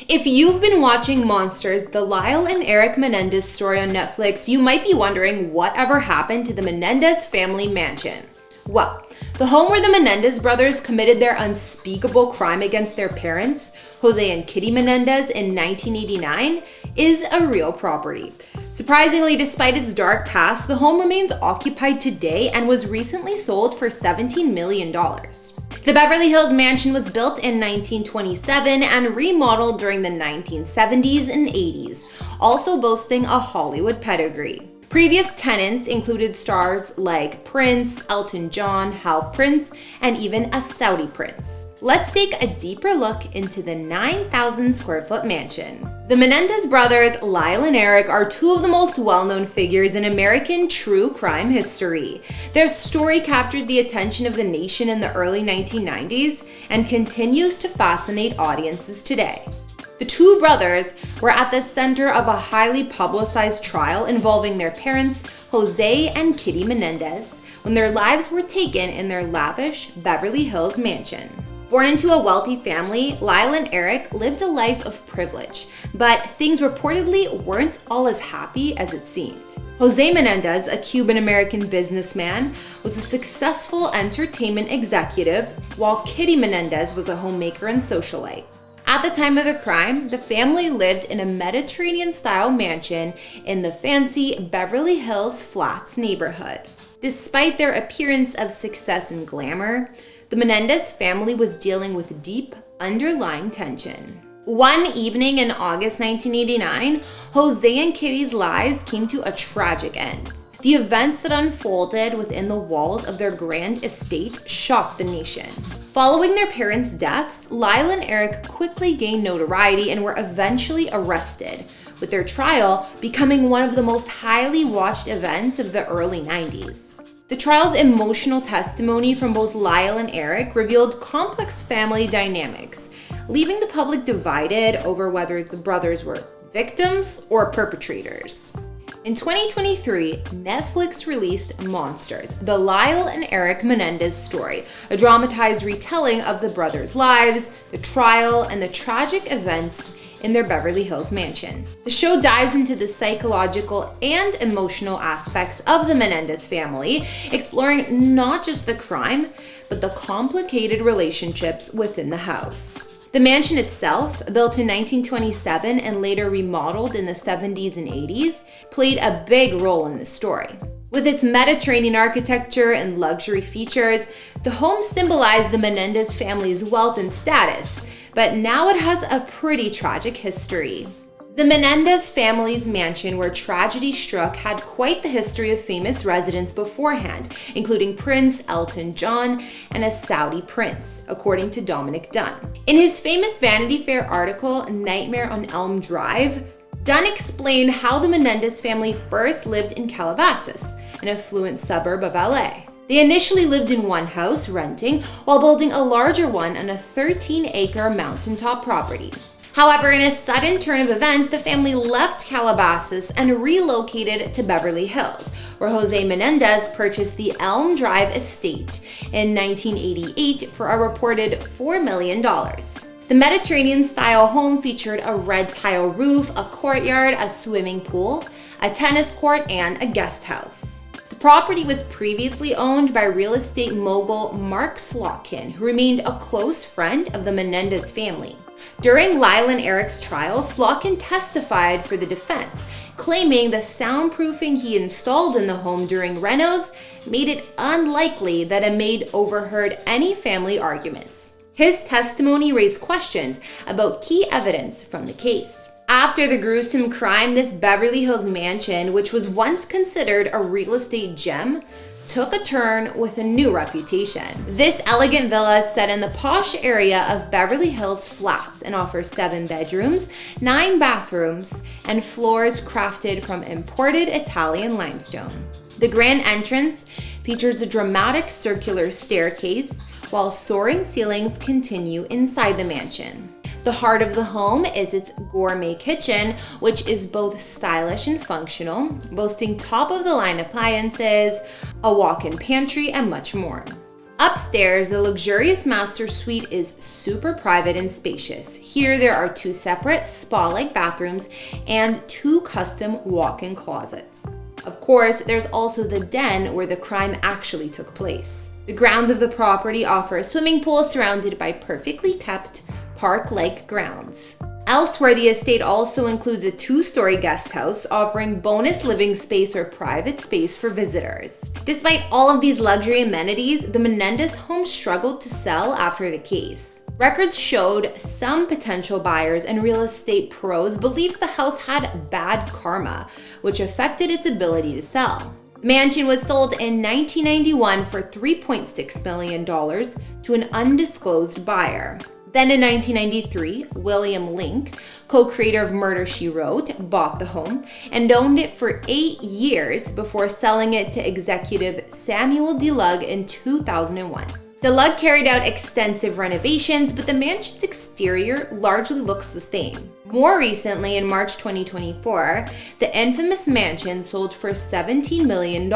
If you've been watching Monsters, the Lyle and Erik Menendez story on Netflix, you might be wondering whatever happened to the Menendez family mansion. Well, the home where the Menendez brothers committed their unspeakable crime against their parents, Jose and Kitty Menendez, in 1989, is a real property. Surprisingly, despite its dark past, the home remains occupied today and was recently sold for $17 million. The Beverly Hills mansion was built in 1927 and remodeled during the 1970s and 80s, also boasting a Hollywood pedigree. Previous tenants included stars like Prince, Elton John, Hal Prince, and even a Saudi prince. Let's take a deeper look into the 9,000 square foot mansion. The Menendez brothers, Lyle and Erik, are two of the most well-known figures in American true crime history. Their story captured the attention of the nation in the early 1990s and continues to fascinate audiences today. The two brothers were at the center of a highly publicized trial involving their parents, Jose and Kitty Menendez, when their lives were taken in their lavish Beverly Hills mansion. Born into a wealthy family, Lyle and Erik lived a life of privilege, but things reportedly weren't all as happy as it seemed. Jose Menendez, a Cuban-American businessman, was a successful entertainment executive, while Kitty Menendez was a homemaker and socialite. At the time of the crime, the family lived in a Mediterranean-style mansion in the fancy Beverly Hills Flats neighborhood. Despite their appearance of success and glamour, the Menendez family was dealing with deep, underlying tension. One evening in August 1989, Jose and Kitty's lives came to a tragic end. The events that unfolded within the walls of their grand estate shocked the nation. Following their parents' deaths, Lyle and Erik quickly gained notoriety and were eventually arrested, with their trial becoming one of the most highly watched events of the early 90s. The trial's emotional testimony from both Lyle and Erik revealed complex family dynamics, leaving the public divided over whether the brothers were victims or perpetrators. In 2023, Netflix released Monsters, the Lyle and Erik Menendez story, a dramatized retelling of the brothers' lives, the trial, and the tragic events in their Beverly Hills mansion. The show dives into the psychological and emotional aspects of the Menendez family, exploring not just the crime, but the complicated relationships within the house. The mansion itself, built in 1927 and later remodeled in the 70s and 80s, played a big role in the story. With its Mediterranean architecture and luxury features, the home symbolized the Menendez family's wealth and status, but now it has a pretty tragic history. The Menendez family's mansion where tragedy struck had quite the history of famous residents beforehand, including Prince, Elton John, and a Saudi prince, according to Dominic Dunn. In his famous Vanity Fair article, Nightmare on Elm Drive, Dunn explained how the Menendez family first lived in Calabasas, an affluent suburb of LA. They initially lived in one house, renting, while building a larger one on a 13-acre mountaintop property. However, in a sudden turn of events, the family left Calabasas and relocated to Beverly Hills, where Jose Menendez purchased the Elm Drive estate in 1988 for a reported $4 million. The Mediterranean-style home featured a red tile roof, a courtyard, a swimming pool, a tennis court, and a guest house. The property was previously owned by real estate mogul Mark Slotkin, who remained a close friend of the Menendez family. During Lyle and Erik's trial, Slotkin testified for the defense, claiming the soundproofing he installed in the home during renos made it unlikely that a maid overheard any family arguments. His testimony raised questions about key evidence from the case. After the gruesome crime, this Beverly Hills mansion, which was once considered a real estate gem, took a turn with a new reputation. This elegant villa is set in the posh area of Beverly Hills Flats and offers 7 bedrooms, 9 bathrooms, and floors crafted from imported Italian limestone. The grand entrance features a dramatic circular staircase, while soaring ceilings continue inside the mansion. The heart of the home is its gourmet kitchen, which is both stylish and functional, boasting top-of-the-line appliances, a walk-in pantry, and much more. Upstairs, the luxurious master suite is super private and spacious. Here there are 2 separate spa-like bathrooms and 2 custom walk-in closets. Of course, there's also the den where the crime actually took place. The grounds of the property offer a swimming pool surrounded by perfectly kept park-like grounds. Elsewhere, the estate also includes a 2-story guest house offering bonus living space or private space for visitors. Despite all of these luxury amenities, the Menendez home struggled to sell after the case. Records showed some potential buyers and real estate pros believed the house had bad karma, which affected its ability to sell. The mansion was sold in 1991 for $3.6 million to an undisclosed buyer. Then in 1993, William Link, co-creator of Murder, She Wrote, bought the home and owned it for 8 years before selling it to executive Samuel DeLugg in 2001. DeLugg carried out extensive renovations, but the mansion's exterior largely looks the same. More recently, in March 2024, the infamous mansion sold for $17 million,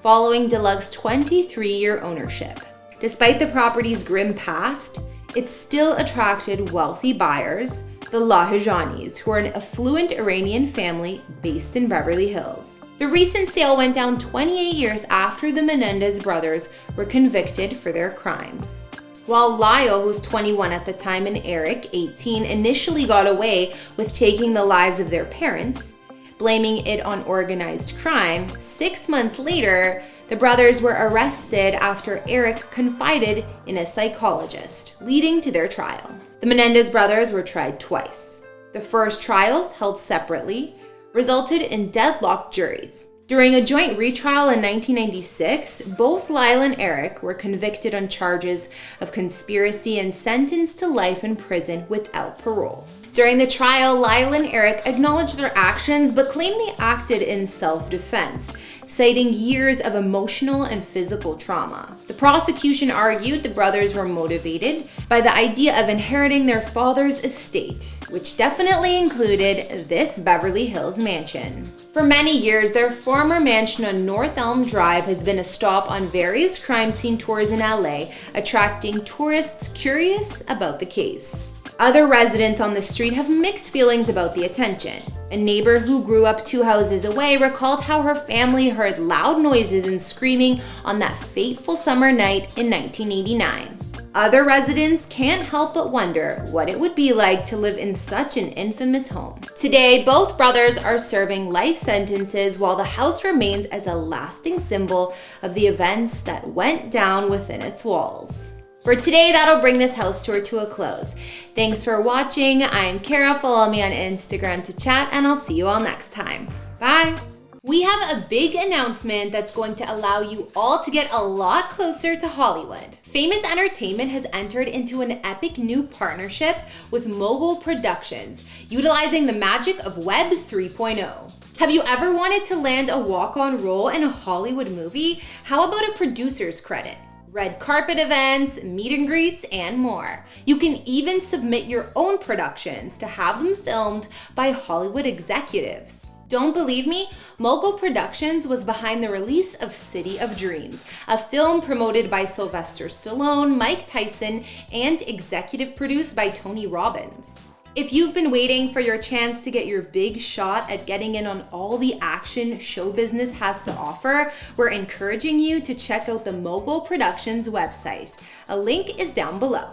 following DeLugg's 23-year ownership. Despite the property's grim past, it still attracted wealthy buyers, the Lahijanis, who are an affluent Iranian family based in Beverly Hills. The recent sale went down 28 years after the Menendez brothers were convicted for their crimes. While Lyle, who was 21 at the time, and Erik, 18, initially got away with taking the lives of their parents, blaming it on organized crime, 6 months later, the brothers were arrested after Erik confided in a psychologist, leading to their trial. The Menendez brothers were tried twice. The first trials, held separately, resulted in deadlocked juries. During a joint retrial in 1996, both Lyle and Erik were convicted on charges of conspiracy and sentenced to life in prison without parole. During the trial, Lyle and Erik acknowledged their actions but claimed they acted in self-defense, citing years of emotional and physical trauma. The prosecution argued the brothers were motivated by the idea of inheriting their father's estate, which definitely included this Beverly Hills mansion. For many years, their former mansion on North Elm Drive has been a stop on various crime scene tours in LA, attracting tourists curious about the case. Other residents on the street have mixed feelings about the attention. A neighbor who grew up 2 houses away recalled how her family heard loud noises and screaming on that fateful summer night in 1989. Other residents can't help but wonder what it would be like to live in such an infamous home. Today, both brothers are serving life sentences while the house remains as a lasting symbol of the events that went down within its walls. For today, that'll bring this house tour to a close. Thanks for watching. I'm Kara. Follow me on Instagram to chat, and I'll see you all next time. Bye. We have a big announcement that's going to allow you all to get a lot closer to Hollywood. Famous Entertainment has entered into an epic new partnership with Mogul Productions, utilizing the magic of Web 3.0. Have you ever wanted to land a walk-on role in a Hollywood movie? How about a producer's credit? Red carpet events, meet and greets, and more. You can even submit your own productions to have them filmed by Hollywood executives. Don't believe me? Mogul Productions was behind the release of City of Dreams, a film promoted by Sylvester Stallone, Mike Tyson, and executive produced by Tony Robbins. If you've been waiting for your chance to get your big shot at getting in on all the action show business has to offer, we're encouraging you to check out the Mogul Productions website. A link is down below.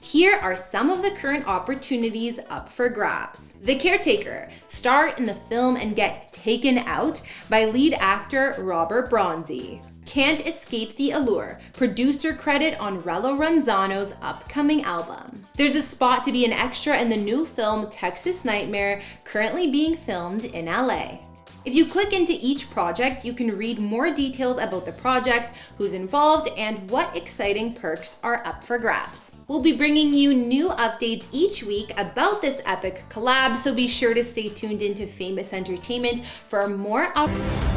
Here are some of the current opportunities up for grabs. The Caretaker. Star in the film and get taken out by lead actor Robert Bronzi. Can't Escape the Allure. Producer credit on Rello Ranzano's upcoming album. There's a spot to be an extra in the new film Texas Nightmare, currently being filmed in LA. If you click into each project, you can read more details about the project, who's involved, and what exciting perks are up for grabs. We'll be bringing you new updates each week about this epic collab, so be sure to stay tuned into Famous Entertainment for more opportunities.